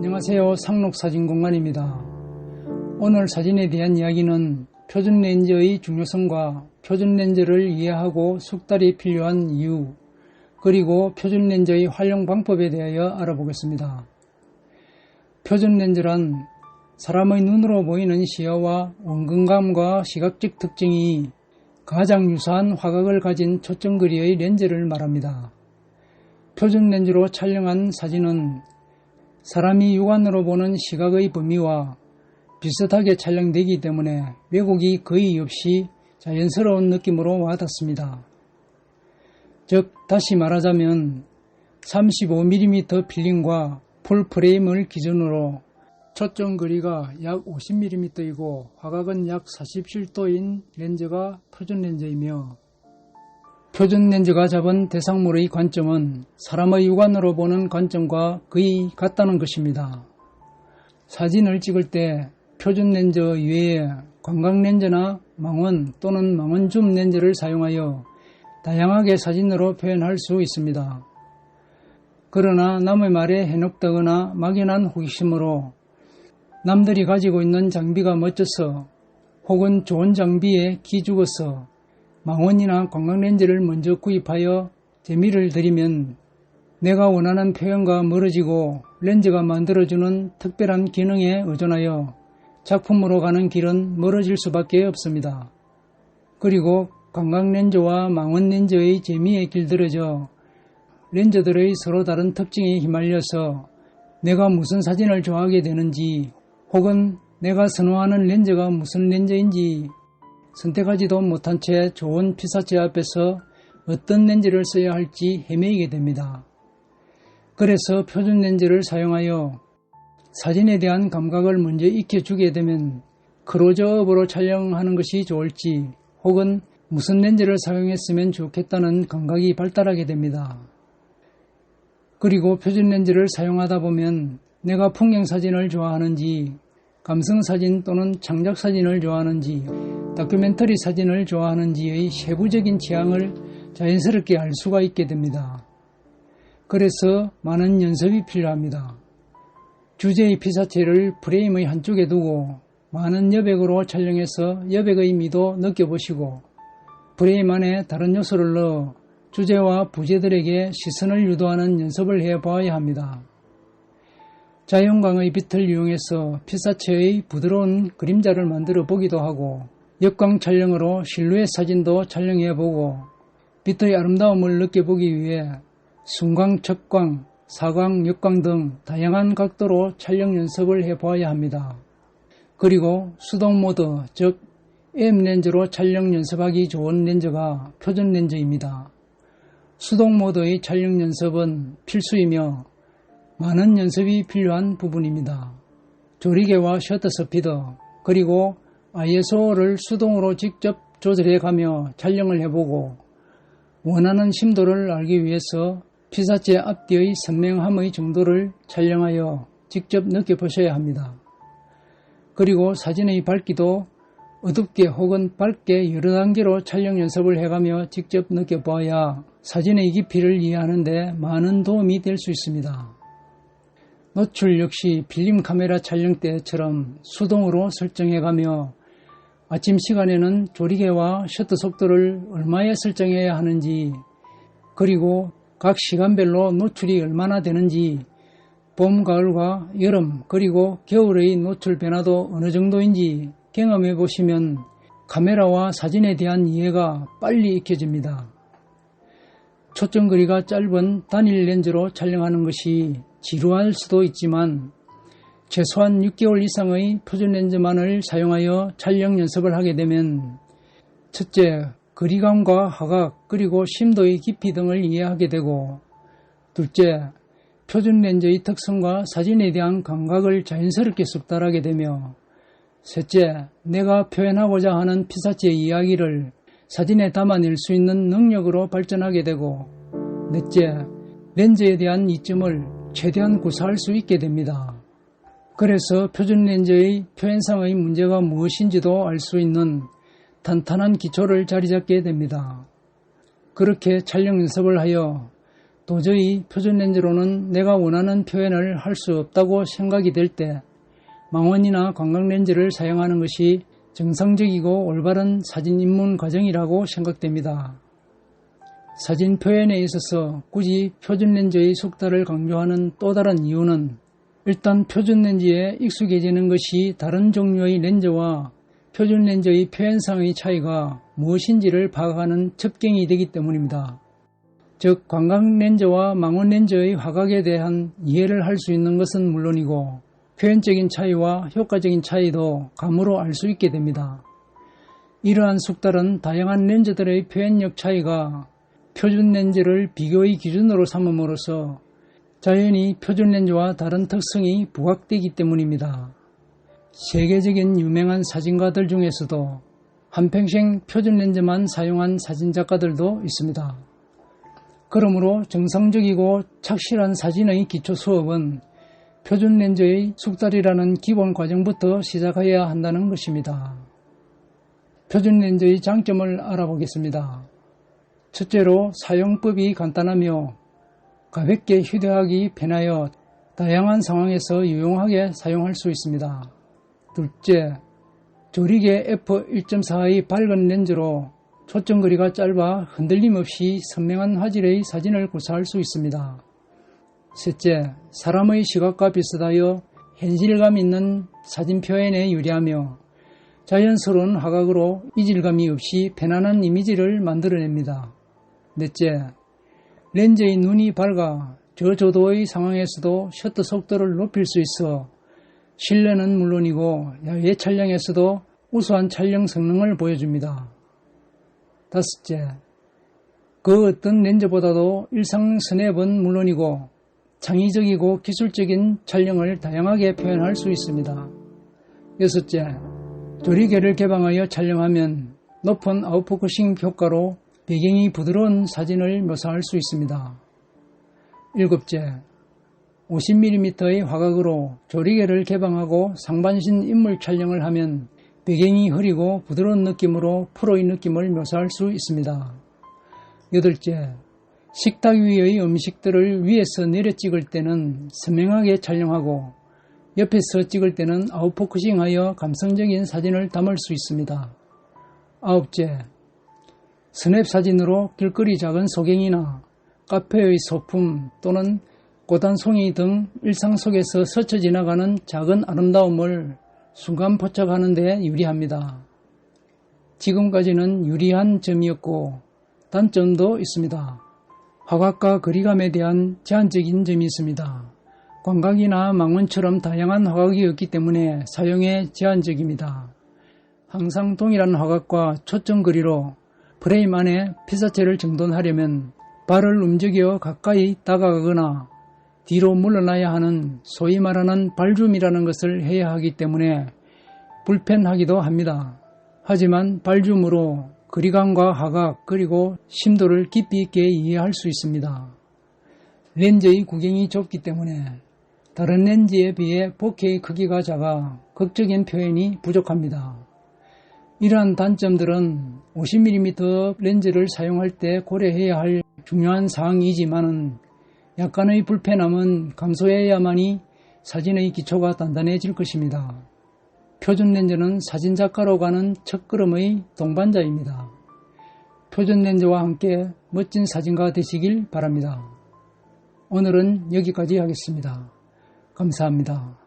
안녕하세요. 상록사진공간입니다. 오늘 사진에 대한 이야기는 표준렌즈의 중요성과 표준렌즈를 이해하고 숙달이 필요한 이유, 그리고 표준렌즈의 활용 방법에 대하여 알아보겠습니다. 표준렌즈란 사람의 눈으로 보이는 시야와 원근감과 시각적 특징이 가장 유사한 화각을 가진 초점거리의 렌즈를 말합니다. 표준렌즈로 촬영한 사진은 사람이 육안으로 보는 시각의 범위와 비슷하게 촬영되기 때문에 왜곡이 거의 없이 자연스러운 느낌으로 와닿습니다. 즉, 다시 말하자면 35mm 필름과 풀프레임을 기준으로 초점 거리가 약 50mm이고 화각은 약 47도인 렌즈가 표준렌즈이며, 표준렌즈가 잡은 대상물의 관점은 사람의 육안으로 보는 관점과 거의 같다는 것입니다. 사진을 찍을 때 표준렌즈 이외에 광각렌즈나 망원 또는 망원줌 렌즈를 사용하여 다양하게 사진으로 표현할 수 있습니다. 그러나 남의 말에 해먹다거나 막연한 호기심으로 남들이 가지고 있는 장비가 멋져서 혹은 좋은 장비에 기죽어서 망원이나 광각렌즈를 먼저 구입하여 재미를 들이면 내가 원하는 표현과 멀어지고 렌즈가 만들어주는 특별한 기능에 의존하여 작품으로 가는 길은 멀어질 수밖에 없습니다. 그리고 광각렌즈와 망원렌즈의 재미에 길들여져 렌즈들의 서로 다른 특징에 휘말려서 내가 무슨 사진을 좋아하게 되는지, 혹은 내가 선호하는 렌즈가 무슨 렌즈인지 선택하지도 못한 채 좋은 피사체 앞에서 어떤 렌즈를 써야 할지 헤매이게 됩니다. 그래서 표준렌즈를 사용하여 사진에 대한 감각을 먼저 익혀주게 되면 클로즈업으로 촬영하는 것이 좋을지, 혹은 무슨 렌즈를 사용했으면 좋겠다는 감각이 발달하게 됩니다. 그리고 표준렌즈를 사용하다 보면 내가 풍경사진을 좋아하는지, 감성사진 또는 창작사진을 좋아하는지, 다큐멘터리 사진을 좋아하는지의 세부적인 취향을 자연스럽게 알 수가 있게 됩니다. 그래서 많은 연습이 필요합니다. 주제의 피사체를 프레임의 한쪽에 두고 많은 여백으로 촬영해서 여백의 미도 느껴보시고, 프레임 안에 다른 요소를 넣어 주제와 부제들에게 시선을 유도하는 연습을 해보아야 합니다. 자연광의 빛을 이용해서 피사체의 부드러운 그림자를 만들어 보기도 하고, 역광 촬영으로 실루엣 사진도 촬영해보고, 빛의 아름다움을 느껴보기 위해 순광, 적광, 사광, 역광 등 다양한 각도로 촬영 연습을 해보아야 합니다. 그리고 수동 모드, 즉 M렌즈로 촬영 연습하기 좋은 렌즈가 표준렌즈입니다. 수동 모드의 촬영 연습은 필수이며 많은 연습이 필요한 부분입니다. 조리개와 셔터 스피드, 그리고 ISO를 수동으로 직접 조절해가며 촬영을 해보고, 원하는 심도를 알기 위해서 피사체 앞뒤의 선명함의 정도를 촬영하여 직접 느껴보셔야 합니다. 그리고 사진의 밝기도 어둡게 혹은 밝게 여러 단계로 촬영 연습을 해가며 직접 느껴보아야 사진의 깊이를 이해하는 데 많은 도움이 될 수 있습니다. 노출 역시 필름 카메라 촬영 때처럼 수동으로 설정해가며 아침 시간에는 조리개와 셔터 속도를 얼마에 설정해야 하는지, 그리고 각 시간별로 노출이 얼마나 되는지, 봄, 가을과 여름, 그리고 겨울의 노출 변화도 어느 정도인지 경험해 보시면 카메라와 사진에 대한 이해가 빨리 익혀집니다. 초점거리가 짧은 단일 렌즈로 촬영하는 것이 지루할 수도 있지만 최소한 6개월 이상의 표준렌즈만을 사용하여 촬영 연습을 하게 되면 첫째, 거리감과 화각 그리고 심도의 깊이 등을 이해하게 되고, 둘째, 표준렌즈의 특성과 사진에 대한 감각을 자연스럽게 숙달하게 되며, 셋째, 내가 표현하고자 하는 피사체의 이야기를 사진에 담아낼 수 있는 능력으로 발전하게 되고, 넷째, 렌즈에 대한 이점을 최대한 구사할 수 있게 됩니다. 그래서 표준렌즈의 표현상의 문제가 무엇인지도 알 수 있는 탄탄한 기초를 자리 잡게 됩니다. 그렇게 촬영 연습을 하여 도저히 표준렌즈로는 내가 원하는 표현을 할 수 없다고 생각이 될 때 망원이나 관광렌즈를 사용하는 것이 정상적이고 올바른 사진 입문 과정이라고 생각됩니다. 사진 표현에 있어서 굳이 표준렌즈의 숙달을 강조하는 또 다른 이유는 일단 표준렌즈에 익숙해지는 것이 다른 종류의 렌즈와 표준렌즈의 표현상의 차이가 무엇인지를 파악하는 첩경이 되기 때문입니다. 즉 관광렌즈와 망원렌즈의 화각에 대한 이해를 할 수 있는 것은 물론이고 표현적인 차이와 효과적인 차이도 감으로 알 수 있게 됩니다. 이러한 숙달은 다양한 렌즈들의 표현력 차이가 표준렌즈를 비교의 기준으로 삼음으로써 자연히 표준렌즈와 다른 특성이 부각되기 때문입니다. 세계적인 유명한 사진가들 중에서도 한평생 표준렌즈만 사용한 사진작가들도 있습니다. 그러므로 정상적이고 착실한 사진의 기초 수업은 표준렌즈의 숙달이라는 기본 과정부터 시작해야 한다는 것입니다. 표준렌즈의 장점을 알아보겠습니다. 첫째로 사용법이 간단하며 가볍게 휴대하기 편하여 다양한 상황에서 유용하게 사용할 수 있습니다. 둘째, 조리개 f1.4의 밝은 렌즈로 초점거리가 짧아 흔들림 없이 선명한 화질의 사진을 구사할 수 있습니다. 셋째, 사람의 시각과 비슷하여 현실감 있는 사진 표현에 유리하며 자연스러운 화각으로 이질감이 없이 편안한 이미지를 만들어냅니다. 넷째, 렌즈의 눈이 밝아 저조도의 상황에서도 셔터 속도를 높일 수 있어 실내는 물론이고 야외 촬영에서도 우수한 촬영 성능을 보여줍니다. 다섯째, 그 어떤 렌즈보다도 일상 스냅은 물론이고 창의적이고 기술적인 촬영을 다양하게 표현할 수 있습니다. 여섯째, 조리개를 개방하여 촬영하면 높은 아웃포커싱 효과로 배경이 부드러운 사진을 묘사할 수 있습니다. 일곱째, 50mm의 화각으로 조리개를 개방하고 상반신 인물 촬영을 하면 배경이 흐리고 부드러운 느낌으로 프로의 느낌을 묘사할 수 있습니다. 여덟째, 식탁 위의 음식들을 위에서 내려 찍을 때는 선명하게 촬영하고 옆에서 찍을 때는 아웃포커싱하여 감성적인 사진을 담을 수 있습니다. 아홉째, 스냅 사진으로 길거리 작은 소경이나 카페의 소품 또는 고단송이 등 일상 속에서 스쳐 지나가는 작은 아름다움을 순간 포착하는 데 유리합니다. 지금까지는 유리한 점이었고 단점도 있습니다. 화각과 거리감에 대한 제한적인 점이 있습니다. 광각이나 망원처럼 다양한 화각이 없기 때문에 사용에 제한적입니다. 항상 동일한 화각과 초점 거리로 프레임 안에 피사체를 정돈하려면 발을 움직여 가까이 다가가거나 뒤로 물러나야 하는 소위 말하는 발줌이라는 것을 해야 하기 때문에 불편하기도 합니다. 하지만 발줌으로 거리감과 화각 그리고 심도를 깊이 있게 이해할 수 있습니다. 렌즈의 구경이 좁기 때문에 다른 렌즈에 비해 보케의 크기가 작아 극적인 표현이 부족합니다. 이러한 단점들은 50mm 렌즈를 사용할 때 고려해야 할 중요한 사항이지만은 약간의 불편함은 감소해야만이 사진의 기초가 단단해질 것입니다. 표준 렌즈는 사진작가로 가는 첫걸음의 동반자입니다. 표준 렌즈와 함께 멋진 사진가 되시길 바랍니다. 오늘은 여기까지 하겠습니다. 감사합니다.